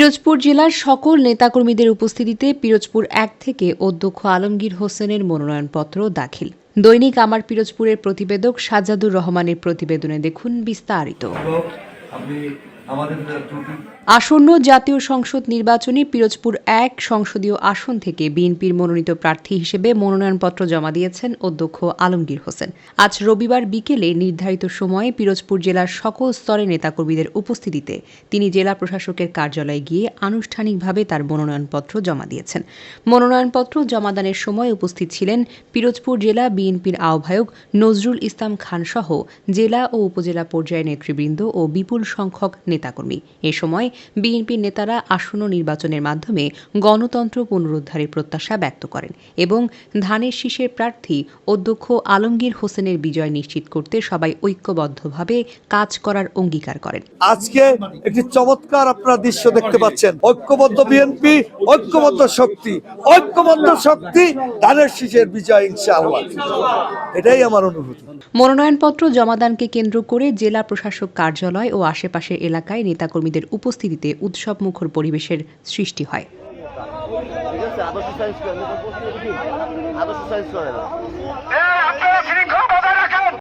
পিরোজপুর জেলার সকল নেতাকর্মীদের উপস্থিতিতে পিরোজপুর ১ থেকে অধ্যক্ষ আলমগীর হোসেনের মনোনয়নপত্র দাখিল। দৈনিক আমার পিরোজপুরের প্রতিবেদক সাজ্জাদুর রহমানের প্রতিবেদনে দেখুন বিস্তারিত। আসন্ন জাতীয় সংসদ নির্বাচনে পিরোজপুর ১ সংসদীয় আসন থেকে বিএনপির মনোনীত প্রার্থী হিসেবে মনোনয়নপত্র জমা দিয়েছেন অধ্যক্ষ আলমগীর হোসেন। আজ রবিবার বিকেলে নির্ধারিত সময়ে পিরোজপুর জেলার সকল স্তরের নেতাকর্মীদের উপস্থিতিতে তিনি জেলা প্রশাসকের কার্যালয়ে গিয়ে আনুষ্ঠানিকভাবে তার মনোনয়নপত্র জমা দিয়েছেন। মনোনয়নপত্র জমাদানের সময় উপস্থিত ছিলেন পিরোজপুর জেলা বিএনপির আহ্বায়ক নজরুল ইসলাম খান সহ জেলা ও উপজেলা পর্যায়ের নেতৃবৃন্দ ও বিপুল সংখ্যক নেতাকর্মী। এ সময় বিএনপির নেতারা আসন্ন নির্বাচনের মাধ্যমে গণতন্ত্র পুনরুদ্ধারের প্রত্যাশা ব্যক্ত করেন এবং ধানের শীষের প্রার্থী অধ্যক্ষ আলমগীর হোসেনের বিজয় নিশ্চিত করতে সবাই ঐক্যবদ্ধভাবে কাজ করার অঙ্গীকার করেন। আজকে একটি চমৎকার আপনারা দৃশ্য দেখতে পাচ্ছেন। ঐক্যবদ্ধ বিএনপি, ঐক্যবদ্ধ শক্তি, ধানের শীষের বিজয় ইনশাআল্লাহ। এটাই আমার অনুভূতি। মনোনয়নপত্র জমাদানকে কেন্দ্র করে জেলা প্রশাসক কার্যালয় ও আশেপাশের এলাকায় নেতাকর্মীদের উপস্থিতিতে উৎসবমুখর পরিবেশের সৃষ্টি হয়। আদর্শ